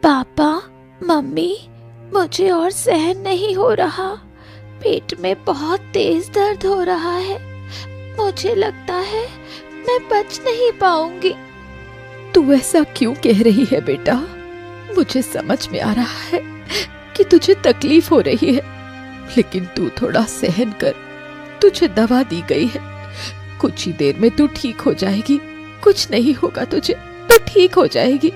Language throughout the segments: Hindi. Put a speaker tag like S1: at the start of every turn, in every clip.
S1: पापा, मम्मी, मुझे और सहन नहीं हो रहा। पेट में बहुत तेज दर्द हो रहा है। मुझे लगता है मैं बच नहीं पाऊंगी।
S2: तू ऐसा क्यों कह रही है बेटा? मुझे समझ में आ रहा है कि तुझे तकलीफ हो रही है, लेकिन तू थोड़ा सहन कर। तुझे दवा दी गई है, कुछ ही देर में तू ठीक हो जाएगी। कुछ नहीं होगा तुझे, तू ठीक हो जाएगी।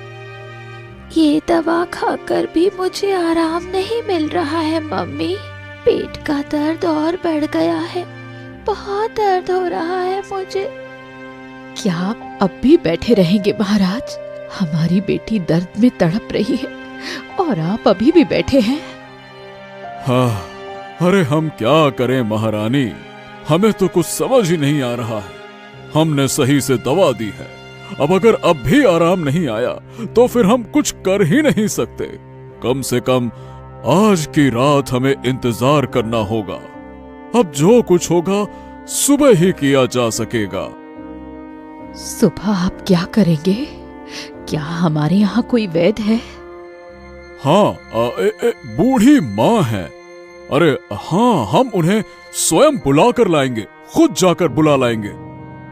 S1: ये दवा खाकर भी मुझे आराम नहीं मिल रहा है मम्मी। पेट का दर्द और बढ़ गया है। बहुत दर्द हो रहा है मुझे।
S2: क्या आप अब भी बैठे रहेंगे महाराज? हमारी बेटी दर्द में तड़प रही है और आप अभी भी बैठे हैं।
S3: हाँ, अरे हम क्या करें महारानी, हमें तो कुछ समझ ही नहीं आ रहा है। हमने सही से दवा दी है, अब अगर अब भी आराम नहीं आया तो फिर हम कुछ कर ही नहीं सकते। कम से कम आज की रात हमें इंतजार करना होगा। अब जो कुछ होगा सुबह ही किया जा सकेगा।
S2: सुबह आप क्या करेंगे? क्या हमारे यहाँ कोई वैद्य है?
S3: हाँ, बूढ़ी माँ है। अरे हाँ, हम उन्हें स्वयं बुला कर लाएंगे, खुद जाकर बुला लाएंगे।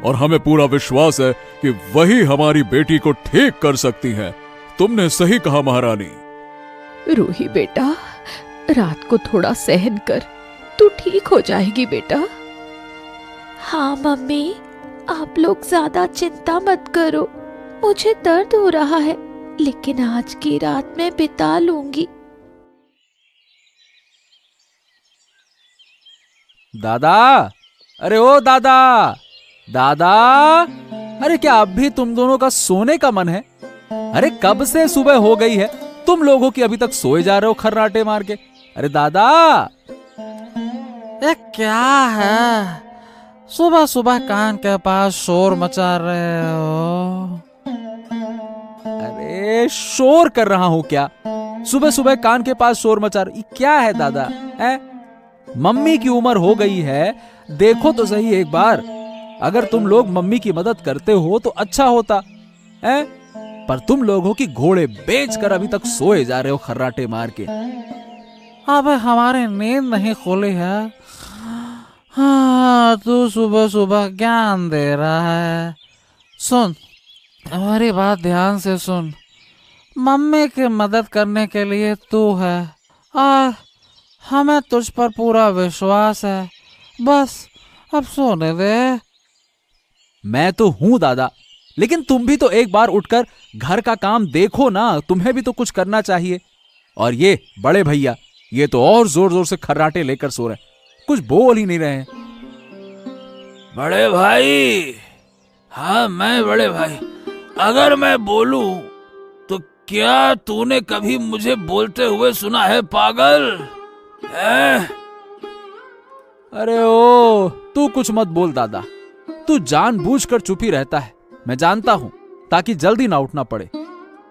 S3: और हमें पूरा विश्वास है कि वही हमारी बेटी को ठीक कर सकती हैं। तुमने सही कहा महारानी।
S2: रूही बेटा, रात को थोड़ा सहन कर, तू ठीक हो जाएगी बेटा।
S1: हाँ मम्मी, आप लोग ज्यादा चिंता मत करो। मुझे दर्द हो रहा है, लेकिन आज की रात मैं बिता लूंगी।
S4: दादा, अरे ओ दादा, दादा, अरे क्या अब भी तुम दोनों का सोने का मन है? अरे कब से सुबह हो गई है, तुम लोगों की अभी तक सोए जा रहे हो खर्राटे मार के। अरे दादा,
S5: ये क्या है? सुबह सुबह कान के पास शोर मचा रहे हो?
S4: अरे शोर कर रहा हूं क्या? सुबह सुबह कान के पास शोर मचा रही क्या है दादा? है मम्मी की उम्र हो गई है, देखो तो सही एक बार। अगर तुम लोग मम्मी की मदद करते हो तो अच्छा होता है, पर तुम लोगों की घोड़े बेचकर अभी तक सोए जा रहे हो खर्राटे मार के।
S5: अब हमारी नींद नहीं खुली है। हाँ, तू सुबह सुबह ज्ञान दे रहा है। सुन, हमारी बात ध्यान से सुन। मम्मी की मदद करने के लिए तू है और हमें तुझ पर पूरा विश्वास है। बस अब सोने दे।
S4: मैं तो हूं दादा, लेकिन तुम भी तो एक बार उठकर घर का काम देखो ना, तुम्हें भी तो कुछ करना चाहिए। और ये बड़े भैया, ये तो और जोर जोर से खर्राटे लेकर सो रहे, कुछ बोल ही नहीं रहे।
S6: बड़े भाई, हाँ मैं बड़े भाई, अगर मैं बोलूं तो क्या तूने कभी मुझे बोलते हुए सुना है पागल?
S4: अरे ओ, तू कुछ मत बोल दादा, तू जानबूझकर चुप ही रहता है, मैं जानता हूं, ताकि जल्दी ना उठना पड़े।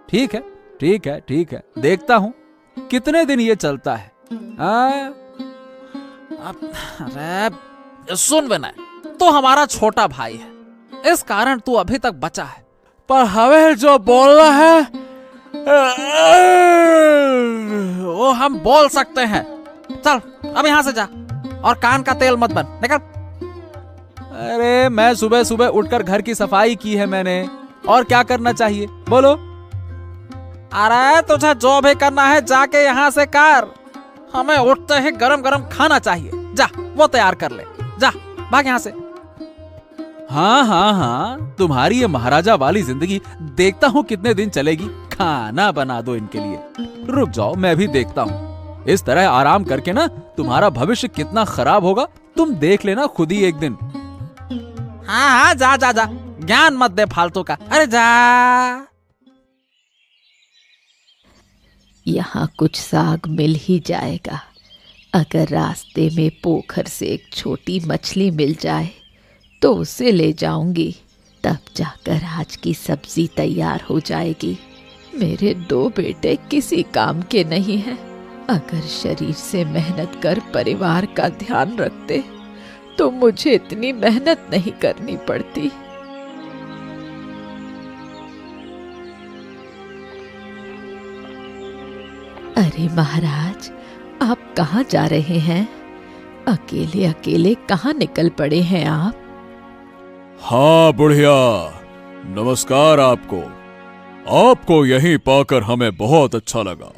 S4: ठीक है ठीक है ठीक है, देखता हूं कितने दिन ये चलता है।
S5: अरे सुन विनय, तो हमारा छोटा भाई है, इस कारण तू अभी तक बचा है। पर हमें जो बोलना है वो हम बोल सकते हैं। चल अब यहाँ से जा और कान का तेल मत बन, निकल।
S4: अरे मैं सुबह सुबह उठकर घर की सफाई की है मैंने, और क्या करना चाहिए बोलो?
S5: अरे तुझे जो भी करना है जाके यहाँ से कर। हमें उठते ही गरम गरम खाना चाहिए। जा वो तैयार कर ले, जा भाग यहाँ से।
S4: हाँ हाँ हाँ, तुम्हारी ये महाराजा वाली जिंदगी देखता हूँ कितने दिन चलेगी। खाना बना दो इनके लिए। रुक जाओ, मैं भी देखता हूँ। इस तरह आराम करके ना तुम्हारा भविष्य कितना खराब होगा, तुम देख लेना खुद ही एक दिन।
S5: हाँ हाँ, जा जा जा, ज्ञान मत दे फालतू का। अरे जा।
S2: यहाँ कुछ साग मिल ही जाएगा। अगर रास्ते में पोखर से एक छोटी मछली मिल जाए तो उसे ले जाऊंगी, तब जाकर आज की सब्जी तैयार हो जाएगी। मेरे 2 बेटे किसी काम के नहीं हैं। अगर शरीर से मेहनत कर परिवार का ध्यान रखते तो मुझे इतनी मेहनत नहीं करनी पड़ती। अरे महाराज, आप कहाँ जा रहे हैं? अकेले अकेले कहाँ निकल पड़े हैं आप?
S3: हाँ बुढ़िया, नमस्कार आपको। आपको यहीं पाकर हमें बहुत अच्छा लगा।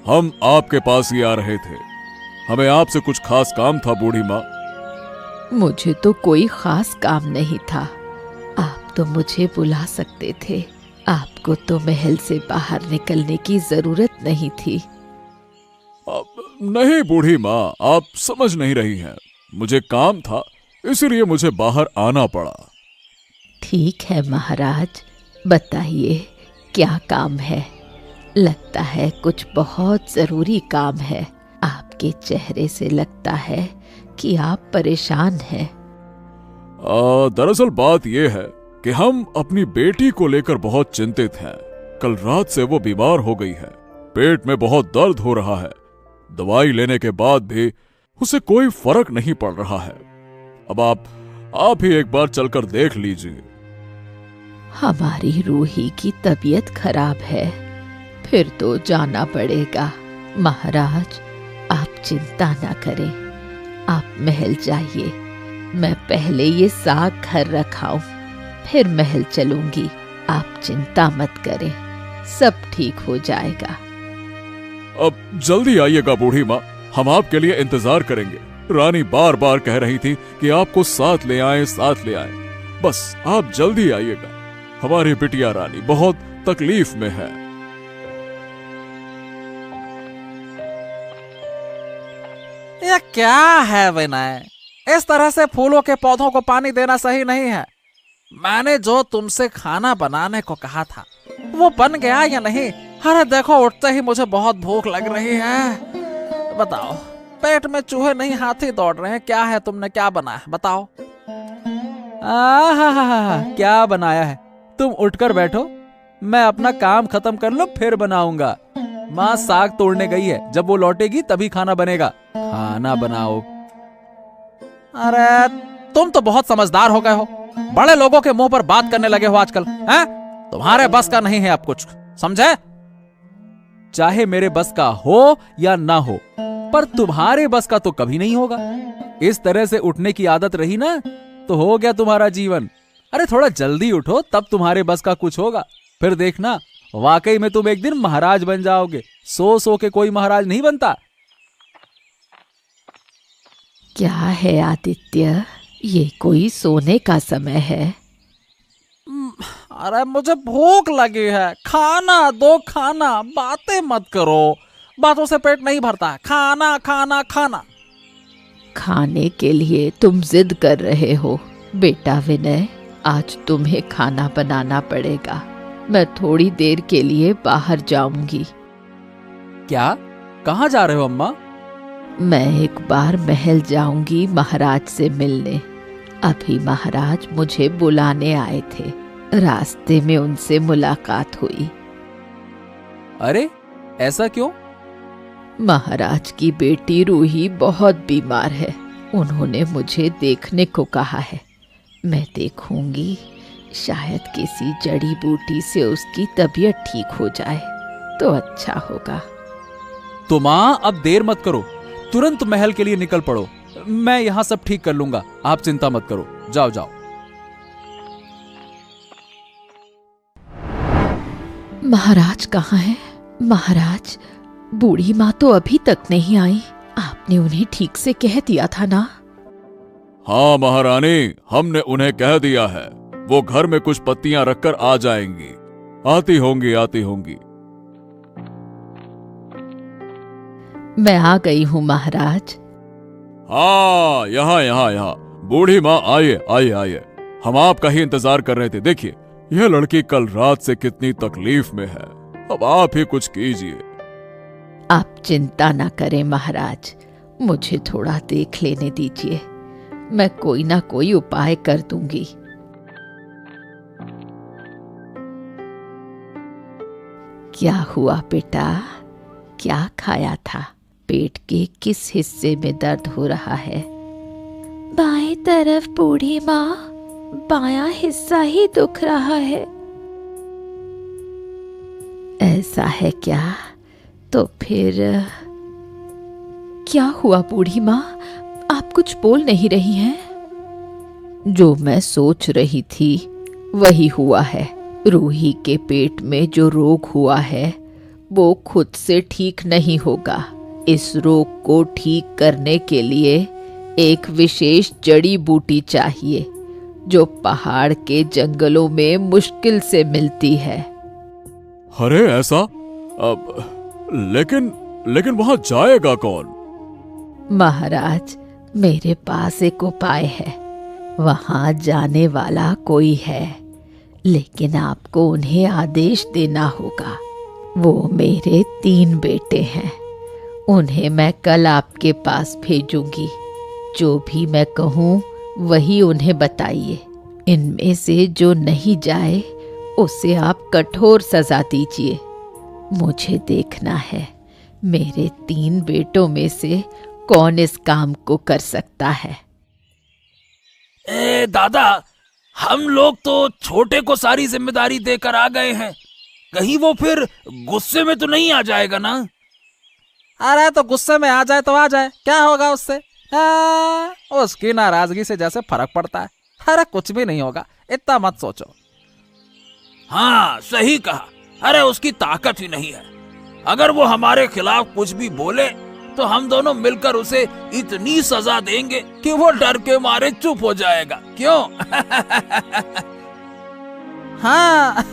S3: हम आपके पास ही आ रहे थे। हमें आपसे कुछ खास काम था बूढ़ी माँ।
S2: मुझे तो कोई खास काम नहीं था। आप तो मुझे बुला सकते थे। आपको तो महल से बाहर निकलने की जरूरत नहीं थी।
S3: नहीं बूढ़ी माँ, आप समझ नहीं रही हैं। मुझे काम था, इसलिए मुझे बाहर आना पड़ा।
S2: ठीक है महाराज, बताइए क्या काम है? लगता है कुछ बहुत जरूरी काम है। आपके चेहरे से लगता है कि आप परेशान हैं।
S3: दरअसल बात यह है कि हम अपनी बेटी को लेकर बहुत चिंतित हैं। कल रात से वो बीमार हो गई है। पेट में बहुत दर्द हो रहा है। दवाई लेने के बाद भी उसे कोई फर्क नहीं पड़ रहा है। अब आप ही एक बार चलकर देख लीजिए।
S2: हमारी रूही की तबीयत खराब है, फिर तो जाना पड़ेगा। महाराज, आप चिंता ना करें। आप महल जाइए। मैं पहले ये साग घर रखाऊं, फिर महल चलूंगी। आप चिंता मत करें, सब ठीक हो जाएगा।
S3: अब जल्दी आइएगा बूढ़ी माँ, हम आपके लिए इंतजार करेंगे। रानी बार बार कह रही थी कि आपको साथ ले आएं, साथ ले आएं। बस आप जल्दी आइएगा। हमारी बिटिया रानी बहुत तकलीफ में है।
S5: यह क्या है विनय? इस तरह से फूलों के पौधों को पानी देना सही नहीं है। मैंने जो तुमसे खाना बनाने को कहा था वो बन गया या नहीं? अरे देखो, उठते ही मुझे बहुत भूख लग रही है। बताओ, पेट में चूहे नहीं हाथी दौड़ रहे हैं। क्या है, तुमने क्या बनाया बताओ।
S4: क्या बनाया है? तुम उठकर बैठो, मैं अपना काम खत्म कर लूं फिर बनाऊंगा। माँ साग तोड़ने गई है, जब वो लौटेगी तभी खाना बनेगा। खाना बनाओ।
S5: अरे तुम तो बहुत समझदार हो गए हो। बड़े लोगों के मुंह पर बात करने लगे हो आजकल, हैं? तुम्हारे बस का नहीं है अब कुछ, समझे?
S4: चाहे मेरे बस का हो या ना हो, पर तुम्हारे बस का तो कभी नहीं होगा। इस तरह से उठने की आदत रही ना तो हो गया तुम्हारा जीवन। अरे थोड़ा जल्दी उठो, तब तुम्हारे बस का कुछ होगा। फिर देखना, वाकई में तुम एक दिन महाराज बन जाओगे। सो सो के कोई महाराज नहीं बनता।
S2: क्या है आदित्य, ये कोई सोने का समय है?
S5: अरे मुझे भूख लगी है, खाना दो खाना। बातें मत करो, बातों से पेट नहीं भरता। खाना खाना खाना।
S2: खाने के लिए तुम जिद कर रहे हो। बेटा विनय, आज तुम्हें खाना बनाना पड़ेगा। मैं थोड़ी देर के लिए बाहर जाऊंगी।
S4: क्या? कहाँ जा रहे हो अम्मा?
S2: मैं एक बार महल जाऊंगी महाराज से मिलने। अभी महाराज मुझे बुलाने आए थे। रास्ते में उनसे मुलाकात हुई।
S4: अरे ऐसा क्यों?
S2: महाराज की बेटी रूही बहुत बीमार है। उन्होंने मुझे देखने को कहा है। मैं देखूंगी, शायद किसी जड़ी बूटी से उसकी तबीयत ठीक हो जाए तो अच्छा होगा।
S4: तो माँ, अब देर मत करो, तुरंत महल के लिए निकल पड़ो। मैं यहाँ सब ठीक कर लूंगा, आप चिंता मत करो। जाओ जाओ।
S2: महाराज कहाँ हैं? महाराज, बूढ़ी माँ तो अभी तक नहीं आई। आपने उन्हें ठीक से कह दिया था ना?
S3: हाँ महारानी, हमने उन्हें कह दिया है। वो घर में कुछ पत्तियां रखकर आ जाएंगी। आती होंगी, आती होंगी।
S2: मैं आ गई हूँ महाराज।
S3: हाँ, यहाँ यहाँ यहाँ। बूढ़ी माँ, आइए आइए आइए। हम आपका ही इंतजार कर रहे थे। देखिए, यह लड़की कल रात से कितनी तकलीफ में है। अब आप ही कुछ कीजिए।
S2: आप चिंता ना करें महाराज, मुझे थोड़ा देख लेने दीजिए। मैं कोई ना कोई उपाय कर दूंगी। क्या हुआ बेटा? क्या खाया था? पेट के किस हिस्से में दर्द हो रहा है?
S1: बाएं तरफ बूढ़ी माँ, बायां हिस्सा ही दुख रहा है।
S2: ऐसा है क्या? तो फिर क्या हुआ बूढ़ी माँ, आप कुछ बोल नहीं रही हैं? जो मैं सोच रही थी वही हुआ है। रूही के पेट में जो रोग हुआ है वो खुद से ठीक नहीं होगा। इस रोग को ठीक करने के लिए एक विशेष जड़ी बूटी चाहिए जो पहाड़ के जंगलों में मुश्किल से मिलती है।
S3: अरे ऐसा? अब लेकिन वहां जाएगा कौन?
S2: महाराज, मेरे पास एक उपाय है। वहां जाने वाला कोई है, लेकिन आपको उन्हें आदेश देना होगा। वो मेरे 3 बेटे हैं, उन्हें मैं कल आपके पास भेजूंगी। जो भी मैं कहूँ वही उन्हें बताइए। इनमें से जो नहीं जाए उसे आप कठोर सजा दीजिए। मुझे देखना है मेरे 3 बेटों में से कौन इस काम को कर सकता है।
S6: दादा, हम लोग तो छोटे को सारी जिम्मेदारी देकर आ गए हैं, कहीं वो फिर गुस्से में तो नहीं आ जाएगा ना?
S5: अरे तो गुस्से में आ जाए तो आ जाए, क्या होगा उससे? उसकी नाराजगी से जैसे फर्क पड़ता है। अरे कुछ भी नहीं होगा, इतना मत सोचो।
S6: हाँ सही कहा। अरे उसकी ताकत ही नहीं है। अगर वो हमारे खिलाफ कुछ भी बोले तो हम दोनों मिलकर उसे इतनी सजा देंगे कि वो डर के मारे चुप हो जाएगा। क्यों?
S5: हाँ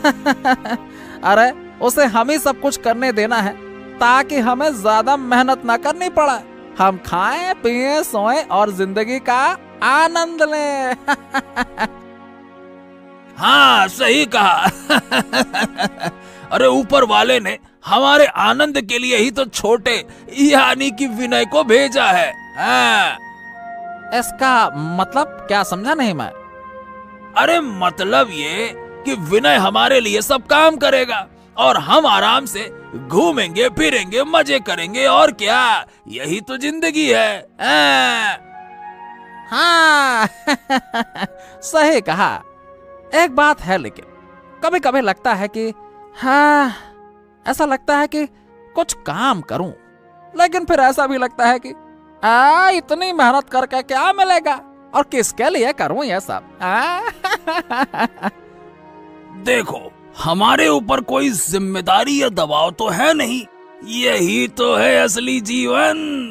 S5: अरे उसे हम ही सब कुछ करने देना है ताकि हमें ज्यादा मेहनत ना करनी पड़े। हम खाएं पिएं सोएं और जिंदगी का आनंद लें।
S6: हाँ सही कहा। अरे ऊपर वाले ने हमारे आनंद के लिए ही तो छोटे यानी कि विनय को भेजा है। हाँ।
S5: इसका मतलब क्या समझा नहीं मैं?
S6: अरे मतलब ये कि विनय हमारे लिए सब काम करेगा और हम आराम से घूमेंगे फिरेंगे मजे करेंगे, और क्या, यही तो जिंदगी है।
S5: हाँ सही कहा। एक बात है, लेकिन कभी कभी लगता है कि हाँ, ऐसा लगता है कि कुछ काम करूं, लेकिन फिर ऐसा भी लगता है कि इतनी मेहनत करके क्या मिलेगा और किसके लिए करूं ये सब।
S6: देखो, हमारे ऊपर कोई जिम्मेदारी या दबाव तो है नहीं, यही तो है असली जीवन।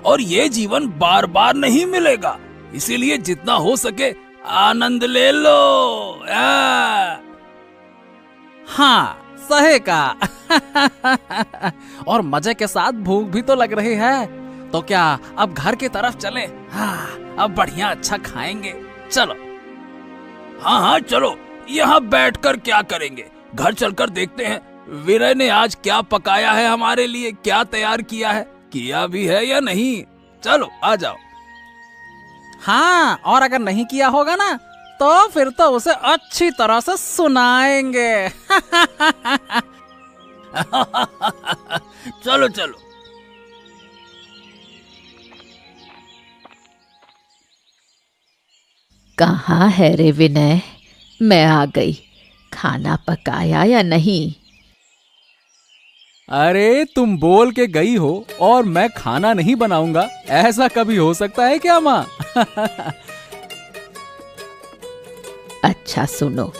S6: और ये जीवन बार बार नहीं मिलेगा, इसीलिए जितना हो सके आनंद ले लो।
S5: हाँ सही कहा। और मजे के साथ भूख भी तो लग रही है, तो क्या अब घर की तरफ चले? हाँ अब बढ़िया अच्छा खाएंगे, चलो।
S6: हाँ हाँ चलो, यहाँ बैठकर क्या करेंगे, घर चलकर देखते हैं विनय ने आज क्या पकाया है हमारे लिए, क्या तैयार किया है, किया भी है या नहीं। चलो आ जाओ।
S5: हाँ, और अगर नहीं किया होगा ना तो फिर तो उसे अच्छी तरह से सुनाएंगे।
S6: चलो चलो।
S2: कहाँ है रे विनय? मैं आ गई। खाना पकाया या नहीं?
S4: अरे तुम बोल के गई हो और मैं खाना नहीं बनाऊंगा, ऐसा कभी हो सकता है क्या माँ?
S2: अच्छा सुनो,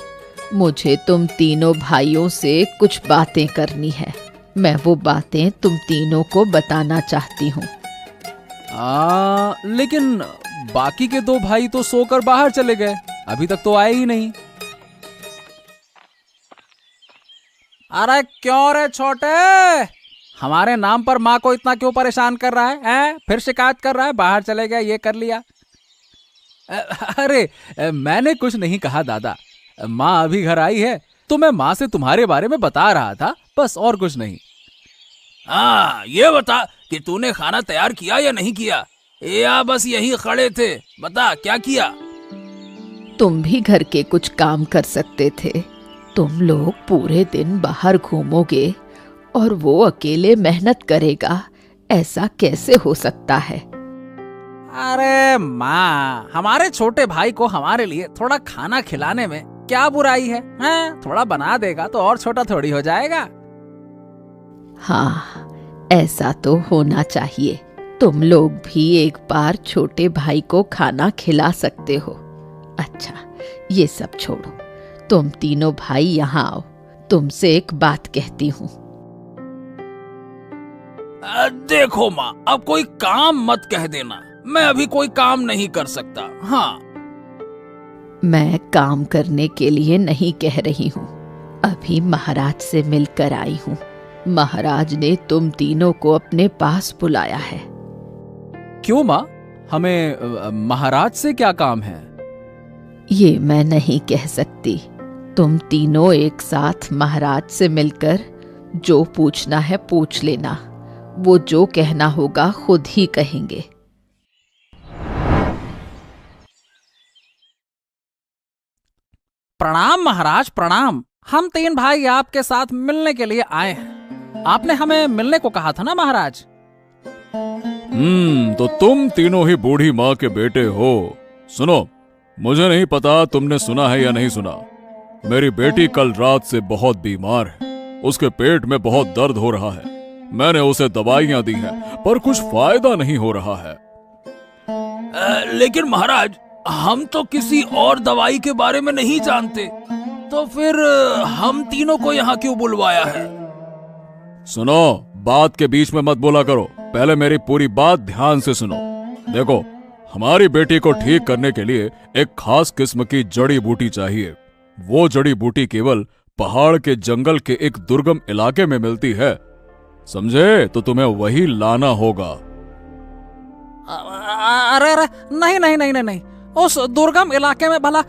S2: मुझे तुम तीनों भाइयों से कुछ बातें करनी है। मैं वो बातें तुम तीनों को बताना चाहती हूँ।
S4: लेकिन बाकी के 2 भाई तो सोकर बाहर चले गए, अभी तक तो आए ही नहीं।
S5: अरे क्यों रे छोटे, हमारे नाम पर माँ को इतना क्यों परेशान कर रहा है? फिर शिकायत कर रहा है, बाहर चले गया, ये कर लिया।
S4: अरे मैंने कुछ नहीं कहा दादा, माँ अभी घर आई है तो मैं माँ से तुम्हारे बारे में बता रहा था, बस और कुछ नहीं।
S6: हाँ ये बता कि तूने खाना तैयार किया या नहीं किया, या बस यहीं खड़े थे, बता क्या किया।
S2: तुम भी घर के कुछ काम कर सकते थे। तुम लोग पूरे दिन बाहर घूमोगे और वो अकेले मेहनत करेगा, ऐसा कैसे हो सकता है?
S5: अरे माँ, हमारे छोटे भाई को हमारे लिए थोड़ा खाना खिलाने में क्या बुराई है? थोड़ा बना देगा तो और छोटा थोड़ी हो जाएगा।
S2: हाँ, ऐसा तो होना चाहिए। तुम लोग भी एक बार छोटे भाई को खाना खिला सकते हो। अच्छा, ये सब छोड़ो, तुम तीनों भाई यहाँ आओ, तुमसे एक बात कहती हूँ।
S6: देखो माँ, अब कोई काम मत कह देना, मैं अभी कोई काम नहीं कर सकता। हाँ,
S2: मैं काम करने के लिए नहीं कह रही हूँ, अभी महाराज से मिलकर आई हूँ। महाराज ने तुम तीनों को अपने पास बुलाया है।
S4: क्यों माँ, हमें महाराज से क्या काम है?
S2: ये मैं नहीं कह सकती। तुम तीनों एक साथ महाराज से मिलकर जो पूछना है पूछ लेना, वो जो कहना होगा खुद ही कहेंगे।
S5: प्रणाम महाराज, प्रणाम। हम 3 भाई आपके साथ मिलने के लिए आए हैं। आपने हमें मिलने को कहा था ना महाराज?
S3: तो तुम तीनों ही बूढ़ी माँ के बेटे हो। सुनो, मुझे नहीं पता तुमने सुना है या नहीं सुना, मेरी बेटी कल रात से बहुत बीमार है। उसके पेट में बहुत दर्द हो रहा है। मैंने उसे दवाइयां दी हैं, पर कुछ फायदा नहीं हो रहा है।
S6: लेकिन महाराज, हम तो किसी और दवाई के बारे में नहीं जानते, तो फिर हम तीनों को यहाँ क्यों बुलवाया है?
S3: सुनो, बात के बीच में मत बोला करो, पहले मेरी पूरी बात ध्यान से सुनो। देखो, हमारी बेटी को ठीक करने के लिए एक खास किस्म की जड़ी बूटी चाहिए। वो जड़ी बूटी केवल पहाड़ के जंगल के एक दुर्गम इलाके में मिलती है, समझे? तो तुम्हें वही लाना होगा।
S5: अरे अरे, नहीं नहीं नहीं नहीं नहीं, उस दुर्गम इलाके में भला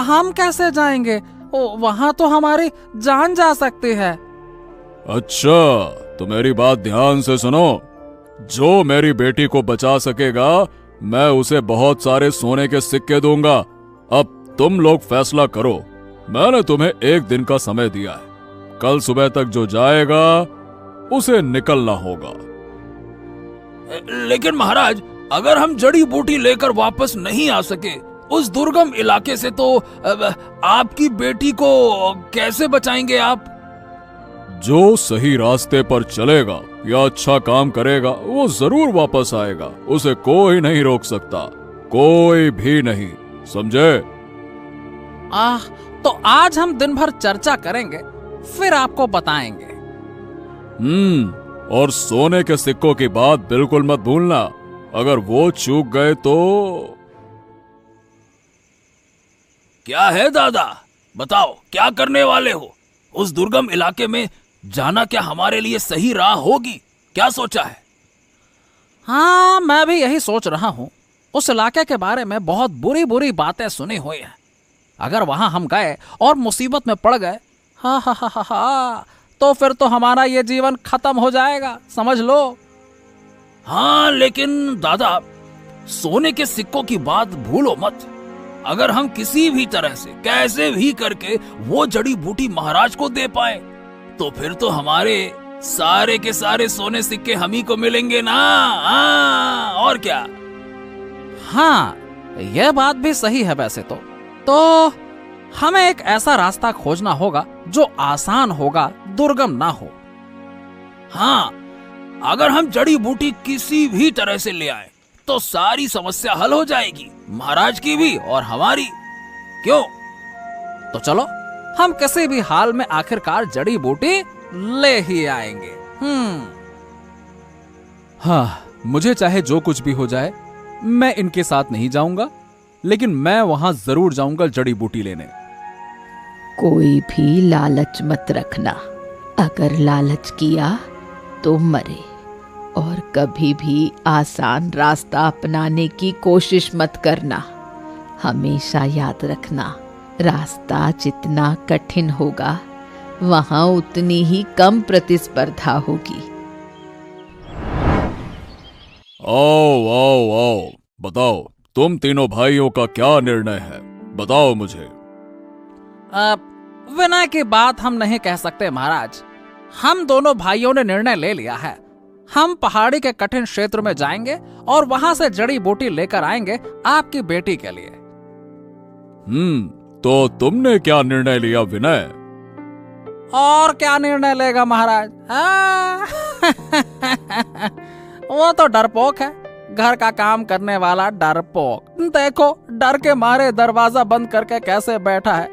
S5: हम कैसे जाएंगे? वहां तो हमारी जान जा सकती है।
S3: अच्छा, तो मेरी बात ध्यान से सुनो। जो मेरी बेटी को बचा सकेगा, मैं उसे बहुत सारे सोने के सिक्के दूंगा। अब तुम लोग फैसला करो। मैंने तुम्हें 1 दिन का समय दिया है। कल सुबह तक जो जाएगा उसे निकलना होगा।
S6: लेकिन महाराज, अगर हम जड़ी बूटी लेकर वापस नहीं आ सके उस दुर्गम इलाके से, तो आपकी बेटी को कैसे बचाएंगे आप?
S3: जो सही रास्ते पर चलेगा या अच्छा काम करेगा, वो जरूर वापस आएगा। उसे कोई नहीं रोक सकता, कोई भी नहीं, समझे?
S5: तो आज हम दिन भर चर्चा करेंगे, फिर आपको बताएंगे।
S3: और सोने के सिक्कों की बात बिल्कुल मत भूलना, अगर वो चूक गए तो।
S6: क्या है दादा, बताओ क्या करने वाले हो? उस दुर्गम इलाके में जाना क्या हमारे लिए सही राह होगी? क्या सोचा है?
S5: हाँ, मैं भी यही सोच रहा हूँ। उस इलाके के बारे में बहुत बुरी बुरी बातें सुनी हुई हैं। अगर वहां हम गए और मुसीबत में पड़ गए, हा हा हा हा, तो फिर तो हमारा ये जीवन खत्म हो जाएगा, समझ लो।
S6: हाँ, लेकिन दादा, सोने के सिक्कों की बात भूलो मत। अगर हम किसी भी तरह से, कैसे भी करके वो जड़ी बूटी महाराज को दे पाए, तो फिर तो हमारे सारे के सारे सोने सिक्के हम ही को मिलेंगे ना। और क्या?
S5: हाँ, यह बात भी सही है। वैसे तो हमें एक ऐसा रास्ता खोजना होगा जो आसान होगा, दुर्गम ना हो।
S6: हाँ, अगर हम जड़ी बूटी किसी भी तरह से ले आए तो सारी समस्या हल हो जाएगी, महाराज की भी और हमारी। क्यों?
S5: तो चलो, हम किसी भी हाल में आखिरकार जड़ी बूटी ले ही आएंगे।
S4: हाँ, मुझे चाहे जो कुछ भी हो जाए, मैं इनके साथ नहीं जाऊंगा, लेकिन मैं वहां जरूर जाऊंगा जड़ी बूटी लेने।
S2: कोई भी लालच मत रखना, अगर लालच किया तो मरे। और कभी भी आसान रास्ता अपनाने की कोशिश मत करना। हमेशा याद रखना, रास्ता जितना कठिन होगा, वहां उतनी ही कम प्रतिस्पर्धा होगी।
S3: आओ आओ आओ, बताओ तुम तीनों भाइयों का क्या निर्णय है, बताओ मुझे।
S5: विनय की बात हम नहीं कह सकते महाराज। हम दोनों भाइयों ने निर्णय ले लिया है। हम पहाड़ी के कठिन क्षेत्र में जाएंगे और वहां से जड़ी बूटी लेकर आएंगे आपकी बेटी के लिए।
S3: तो तुमने क्या निर्णय लिया विनय?
S5: और क्या निर्णय लेगा महाराज? हाँ? वो तो डरपोक है, घर का काम करने वाला डरपोक। देखो डर के मारे दरवाजा बंद करके कैसे बैठा है।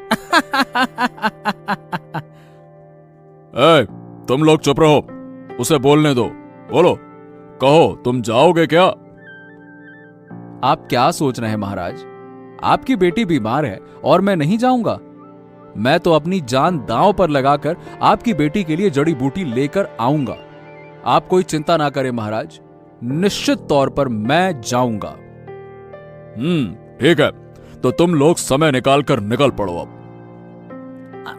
S3: ए, तुम लोग चुप रहो, उसे बोलने दो। बोलो, कहो तुम जाओगे क्या?
S4: आप क्या सोच रहे हैं महाराज? आपकी बेटी बीमार है और मैं नहीं जाऊंगा? मैं तो अपनी जान दांव पर लगाकर आपकी बेटी के लिए जड़ी बूटी लेकर आऊंगा। आप कोई चिंता ना करें महाराज, निश्चित तौर पर मैं जाऊंगा।
S3: ठीक है, तो तुम लोग समय निकालकर निकल पड़ो अब।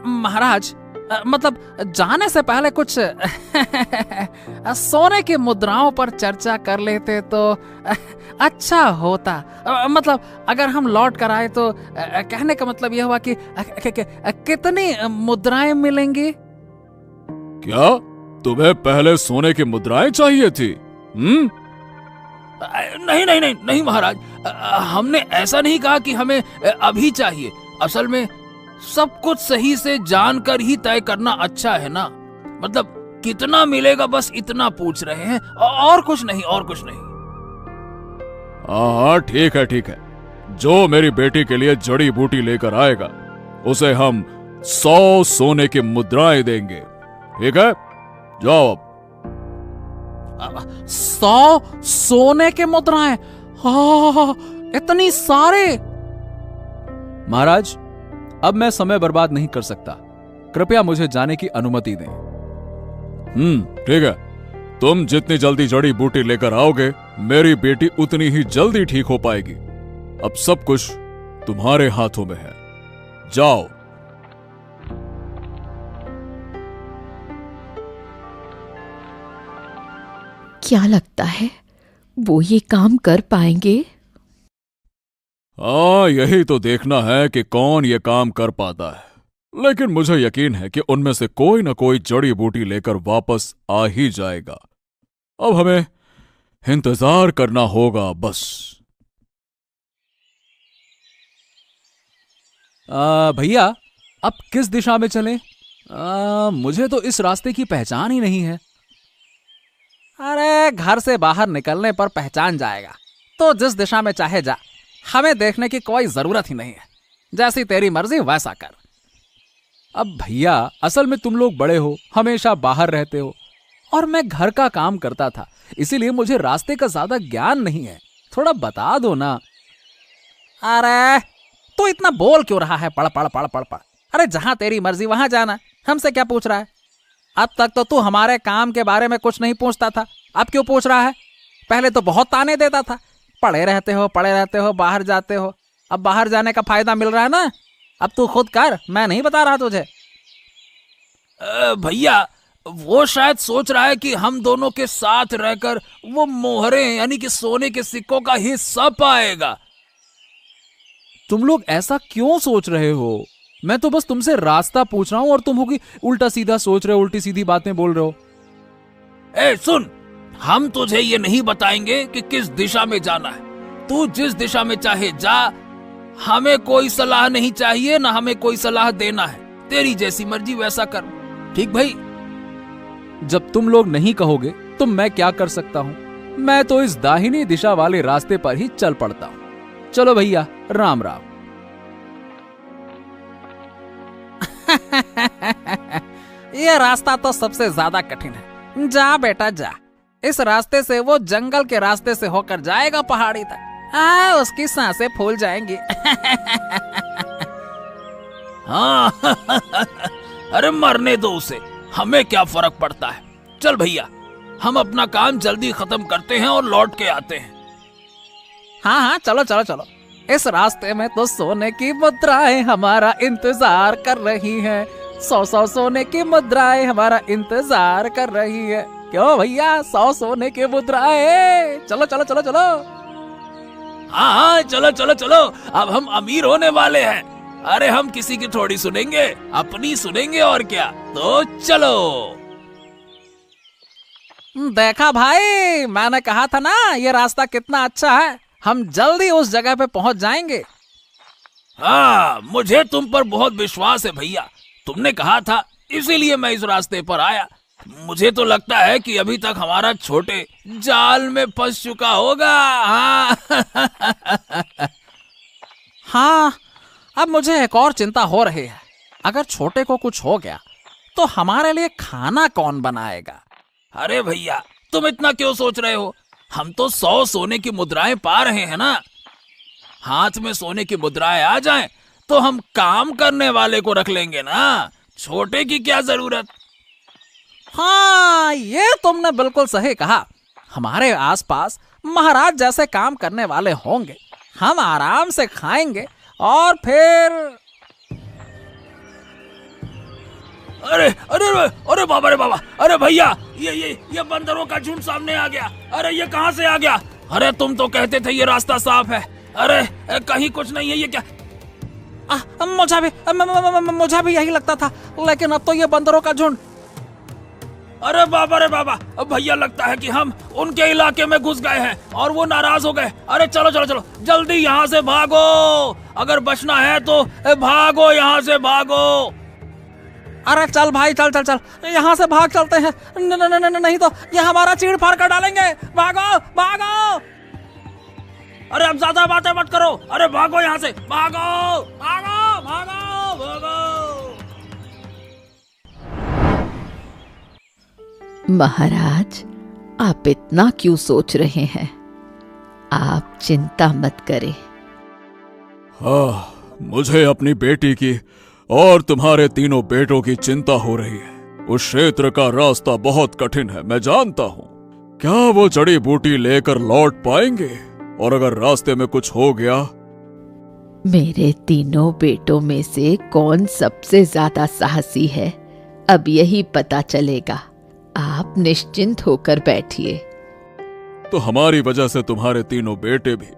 S5: महाराज मतलब जाने से पहले कुछ सोने की मुद्राओं पर चर्चा कर लेते तो अच्छा होता। मतलब अगर हम लौट कर आए तो कहने का मतलब यह हुआ कि कितनी मुद्राएं मिलेंगी?
S3: क्या तुम्हें पहले सोने की मुद्राएं चाहिए थी?
S6: नहीं नहीं नहीं नहीं महाराज, हमने ऐसा नहीं कहा कि हमें अभी चाहिए। असल में सब कुछ सही से जानकर ही तय करना अच्छा है ना। मतलब कितना मिलेगा बस इतना पूछ रहे हैं, और कुछ नहीं, और कुछ नहीं।
S3: हाँ ठीक है ठीक है, जो मेरी बेटी के लिए जड़ी बूटी लेकर आएगा उसे हम 100 सोने की मुद्राएं देंगे। ठीक है, जाओ अब।
S5: 100 सोने के मुद्राएं? हाँ, इतनी सारे?
S4: महाराज अब मैं समय बर्बाद नहीं कर सकता, कृपया मुझे जाने की अनुमति दें।
S3: ठीक है, तुम जितनी जल्दी जड़ी बूटी लेकर आओगे मेरी बेटी उतनी ही जल्दी ठीक हो पाएगी। अब सब कुछ तुम्हारे हाथों में है, जाओ।
S2: क्या लगता है वो ये काम कर पाएंगे?
S3: हाँ, यही तो देखना है कि कौन ये काम कर पाता है। लेकिन मुझे यकीन है कि उनमें से कोई ना कोई जड़ी बूटी लेकर वापस आ ही जाएगा। अब हमें इंतजार करना होगा बस।
S4: भैया अब किस दिशा में चलें? मुझे तो इस रास्ते की पहचान ही नहीं है।
S5: अरे घर से बाहर निकलने पर पहचान जाएगा, तो जिस दिशा में चाहे जा, हमें देखने की कोई जरूरत ही नहीं है। जैसी तेरी मर्जी वैसा कर।
S4: अब भैया असल में तुम लोग बड़े हो, हमेशा बाहर रहते हो, और मैं घर का काम करता था, इसीलिए मुझे रास्ते का ज्यादा ज्ञान नहीं है। थोड़ा बता दो ना।
S5: अरे तू इतना बोल क्यों रहा है? पढ़ पढ़ पढ़ पढ़ पढ़। अरे जहां तेरी मर्जी वहां जाना, हमसे क्या पूछ रहा है? अब तक तो तू हमारे काम के बारे में कुछ नहीं पूछता था, अब क्यों पूछ रहा है? पहले तो बहुत ताने देता था, पढ़े रहते हो, बाहर जाते हो। अब बाहर जाने का फायदा मिल रहा है ना, अब तू खुद कर, मैं नहीं बता रहा तुझे।
S6: भैया वो शायद सोच रहा है कि हम दोनों के साथ रहकर वो मोहरे यानी कि सोने के सिक्कों का हिस्सा पाएगा।
S4: तुम लोग ऐसा क्यों सोच रहे हो? मैं तो बस तुमसे रास्ता पूछ रहा हूं और तुम हो कि उल्टा सीधा सोच रहे हो, उल्टी सीधी बातें बोल रहे हो।
S6: ए सुन, हम तुझे ये नहीं बताएंगे कि किस दिशा में जाना है। तू जिस दिशा में चाहे जा, हमें कोई सलाह नहीं चाहिए, ना हमें कोई सलाह देना है। तेरी जैसी मर्जी वैसा कर। ठीक भाई?
S4: जब तुम लोग नहीं कहोगे तो मैं क्या कर सकता हूं? मैं तो इस दाहिनी दिशा वाले रास्ते पर ही चल पड़ता हूं। चलो भैया, राम राम।
S5: ये रास्ता तो सबसे ज्यादा कठिन है। जा बेटा जा, इस रास्ते से वो जंगल के रास्ते से होकर जाएगा पहाड़ी तक। उसकी सांसें फूल जाएंगी।
S6: हाँ अरे मरने दो उसे, हमें क्या फर्क पड़ता है। चल भैया, हम अपना काम जल्दी खत्म करते हैं और लौट के आते हैं।
S5: हाँ चलो चलो चलो। इस रास्ते में तो सोने की मुद्राएं हमारा इंतजार कर रही हैं। 100 सोने की मुद्राएं हमारा इंतजार कर रही है। क्यों भैया, 100 सोने की मुद्राएं। चलो चलो चलो चलो।
S6: हाँ चलो चलो चलो, अब हम अमीर होने वाले हैं। अरे हम किसी की थोड़ी सुनेंगे, अपनी सुनेंगे और क्या। तो चलो।
S5: देखा भाई, मैंने कहा था ना ये रास्ता कितना अच्छा है। हम जल्दी उस जगह पे पहुंच जाएंगे।
S6: हाँ, मुझे तुम पर बहुत विश्वास है भैया। तुमने कहा था इसीलिए मैं इस रास्ते पर आया। मुझे तो लगता है कि अभी तक हमारा छोटे जाल में फंस चुका होगा। हाँ।
S5: हाँ, अब मुझे एक और चिंता हो रही है। अगर छोटे को कुछ हो गया तो हमारे लिए खाना कौन बनाएगा?
S6: अरे भैया, तुम इतना क्यों सोच रहे हो? हम तो 100 सोने की मुद्राएं पा रहे हैं ना। हाथ में सोने की मुद्राएं आ जाएं तो हम काम करने वाले को रख लेंगे ना। छोटे की क्या जरूरत।
S5: हाँ, ये तुमने बिल्कुल सही कहा। हमारे आसपास महाराज जैसे काम करने वाले होंगे, हम आराम से खाएंगे और फिर।
S6: अरे अरे अरे बाबा, रे बाबा, अरे भैया, ये बंदरों का झुंड सामने आ गया। अरे ये कहाँ से आ गया? अरे तुम तो कहते थे ये रास्ता साफ है। अरे कहीं कुछ नहीं है, ये क्या?
S5: मुझे भी यही लगता था, लेकिन अब तो ये बंदरों का झुंड।
S6: अरे बाबा, रे बाबा, अब भैया लगता है कि हम उनके इलाके में घुस गए हैं और वो नाराज हो गए। अरे चलो चलो चलो, जल्दी यहाँ से भागो। अगर बचना है तो भागो, यहाँ से भागो।
S5: अरे चल भाई, चल चल चल, यहाँ से भाग चलते हैं। नहीं तो ये हमारा चीड़ फाड़ कर डालेंगे। भागो भागो।
S6: अरे अब ज्यादा बातें मत करो। अरे भागो यहाँ से, भागो भागो भागो भागो।
S2: महाराज, आप इतना क्यों सोच रहे हैं? आप चिंता मत करें।
S3: हाँ, मुझे अपनी बेटी की और तुम्हारे तीनों बेटों की चिंता हो रही है। उस क्षेत्र का रास्ता बहुत कठिन है, मैं जानता हूँ। क्या वो जड़ी बूटी लेकर लौट पाएंगे? और अगर रास्ते में कुछ हो गया?
S2: मेरे तीनों बेटों में से कौन सबसे ज्यादा साहसी है, अब यही पता चलेगा। आप निश्चिंत होकर बैठिए।
S3: तो हमारी वजह से तुम्हारे तीनों बेटे भी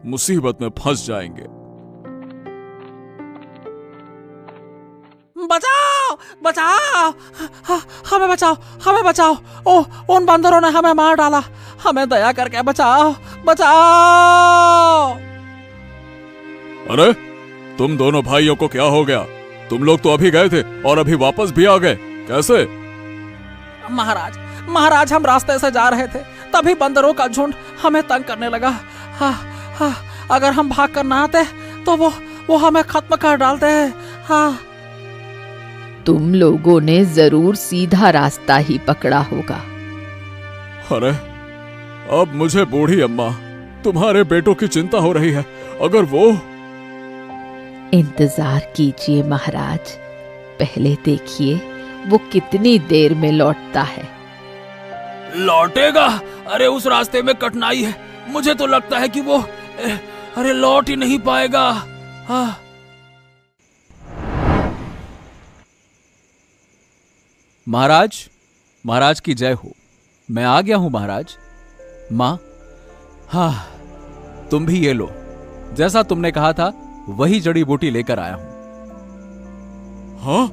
S3: मुसीबत में फंस जाएंगे।
S5: बचाओ बचाओ, हमें बचाओ, हमें बचाओ। ओह, उन बंदरों ने हमें मार डाला। हमें दया करके बचाओ, बचाओ।
S3: अरे तुम दोनों भाइयों को क्या हो गया? तुम लोग तो अभी गए थे और अभी वापस भी आ गए, कैसे?
S5: महाराज, हम रास्ते से जा रहे थे, तभी बंदरों का झुंड हमें तंग करने लगा। हाँ, अगर हम भाग कर ना आते तो वो हमें खत्म कर डालते हैं। हाँ।
S2: तुम लोगों ने जरूर सीधा रास्ता ही पकड़ा होगा।
S3: अरे अब मुझे बूढ़ी अम्मा, तुम्हारे बेटों की चिंता हो रही है। अगर वो।
S2: इंतजार कीजिए महाराज, पहले देखिए वो कितनी देर में लौटता है।
S6: लौटेगा? अरे उस रास्ते में कठिनाई है। मुझे तो लगता है कि वो अरे लौट ही नहीं पाएगा। हाँ।
S4: महाराज की जय हो। मैं आ गया हूं महाराज। माँ, हाँ, तुम भी ये लो। जैसा तुमने कहा था वही जड़ी बूटी लेकर आया हूं।
S3: हाँ?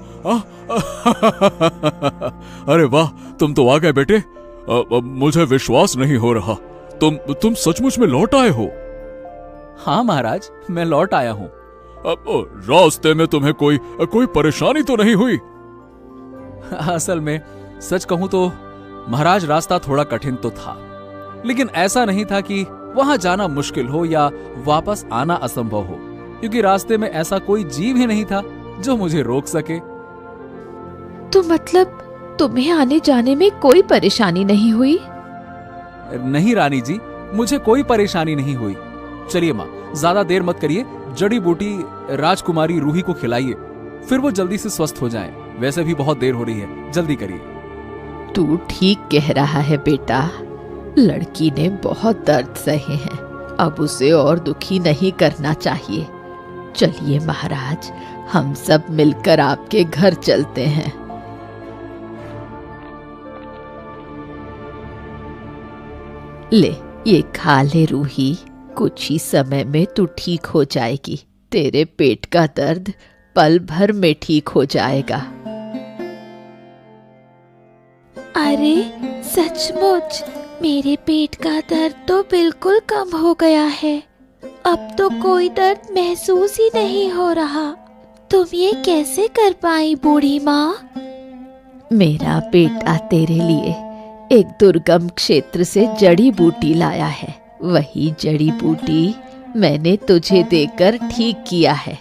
S3: अरे वाह, तुम तो आ गए बेटे। मुझे विश्वास नहीं हो रहा। तुम सचमुच में लौट आए हो?
S4: हाँ महाराज, मैं लौट आया हूं।
S3: रास्ते में तुम्हें कोई परेशानी तो नहीं हुई?
S4: असल में सच कहूं तो महाराज, रास्ता थोड़ा कठिन तो था, लेकिन ऐसा नहीं था कि वहां जाना मुश्किल हो या वापस आना असंभव हो, क्योंकि रास्ते में ऐसा कोई जीव ही नहीं था जो मुझे रोक सके।
S2: तो मतलब तुम्हें आने जाने में कोई परेशानी नहीं हुई?
S4: नहीं रानी जी, मुझे कोई परेशानी नहीं हुई। चलिए माँ, ज्यादा देर मत करिए। जड़ी बूटी राजकुमारी रूही को खिलाइए, फिर वो जल्दी से स्वस्थ हो जाएं। वैसे भी बहुत देर हो रही है, जल्दी करिए।
S2: तू ठीक कह रहा है बेटा, लड़की ने बहुत दर्द सहे हैं, अब उसे और दुखी नहीं करना चाहिए। चलिए महाराज, हम सब मिलकर आपके घर चलते हैं। ले, ये खा ले रूही, कुछ ही समय में तू ठीक हो जाएगी। तेरे पेट का दर्द पल भर में ठीक हो जाएगा।
S1: अरे सचमुच मेरे पेट का दर्द तो बिल्कुल कम हो गया है। अब तो कोई दर्द महसूस ही नहीं हो रहा। तुम ये कैसे कर पाई बूढ़ी माँ?
S2: मेरा बेटा तेरे लिए एक दुर्गम क्षेत्र से जड़ी बूटी लाया है। वही जड़ी बूटी मैंने तुझे देकर ठीक किया है।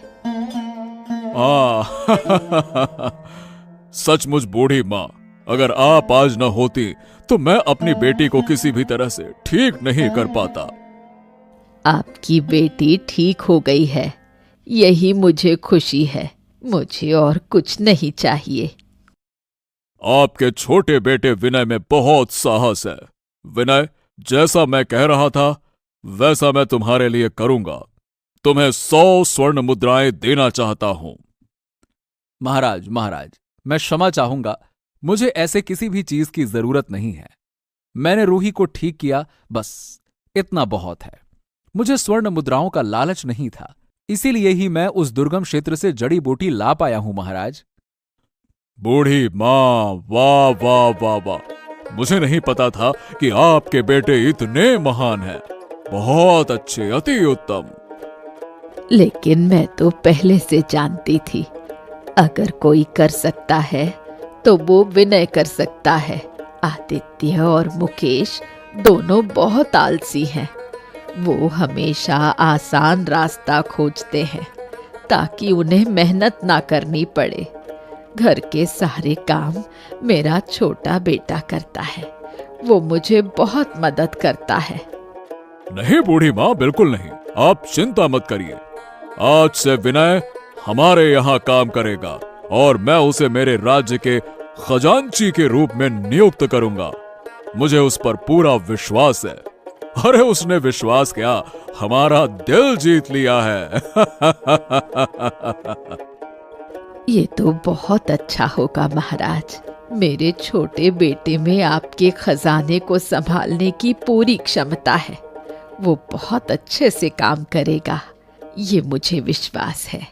S3: सचमुच बूढ़ी माँ, अगर आप आज न होती तो मैं अपनी बेटी को किसी भी तरह से ठीक नहीं कर पाता।
S2: आपकी बेटी ठीक हो गई है, यही मुझे खुशी है। मुझे और कुछ नहीं चाहिए।
S3: आपके छोटे बेटे विनय में बहुत साहस है। विनय, जैसा मैं कह रहा था वैसा मैं तुम्हारे लिए करूंगा। तुम्हें 100 स्वर्ण मुद्राएं देना चाहता हूं।
S4: महाराज, मैं क्षमा चाहूंगा। मुझे ऐसे किसी भी चीज की जरूरत नहीं है। मैंने रूही को ठीक किया, बस इतना बहुत है। मुझे स्वर्ण मुद्राओं का लालच नहीं था, इसीलिए ही मैं उस दुर्गम क्षेत्र से जड़ी बूटी ला पाया हूं महाराज।
S3: बूढ़ी माँ, वाह वाह वाह वाह, मुझे नहीं पता था कि आपके बेटे इतने महान हैं। बहुत अच्छे, अति उत्तम।
S2: लेकिन मैं तो पहले से जानती थी, अगर कोई कर सकता है तो वो विनय कर सकता है। आदित्य और मुकेश दोनों बहुत आलसी हैं। वो हमेशा आसान रास्ता खोजते हैं ताकि उन्हें मेहनत ना करनी पड़े। घर के सारे काम मेरा छोटा बेटा करता है। वो मुझे बहुत मदद करता है।
S3: नहीं बूढ़ी माँ, बिल्कुल नहीं। आप चिंता मत करिए। आज से विनय हमारे यहाँ काम करेगा और मैं उसे मेरे राज्य के खजांची के रूप में नियुक्त करूंगा। मुझे उस पर पूरा विश्वास है। अरे उसने विश्वास क्या, हमारा दिल जीत लिया है।
S2: ये तो बहुत अच्छा होगा महाराज। मेरे छोटे बेटे में आपके खजाने को संभालने की पूरी क्षमता है। वो बहुत अच्छे से काम करेगा, ये मुझे विश्वास है।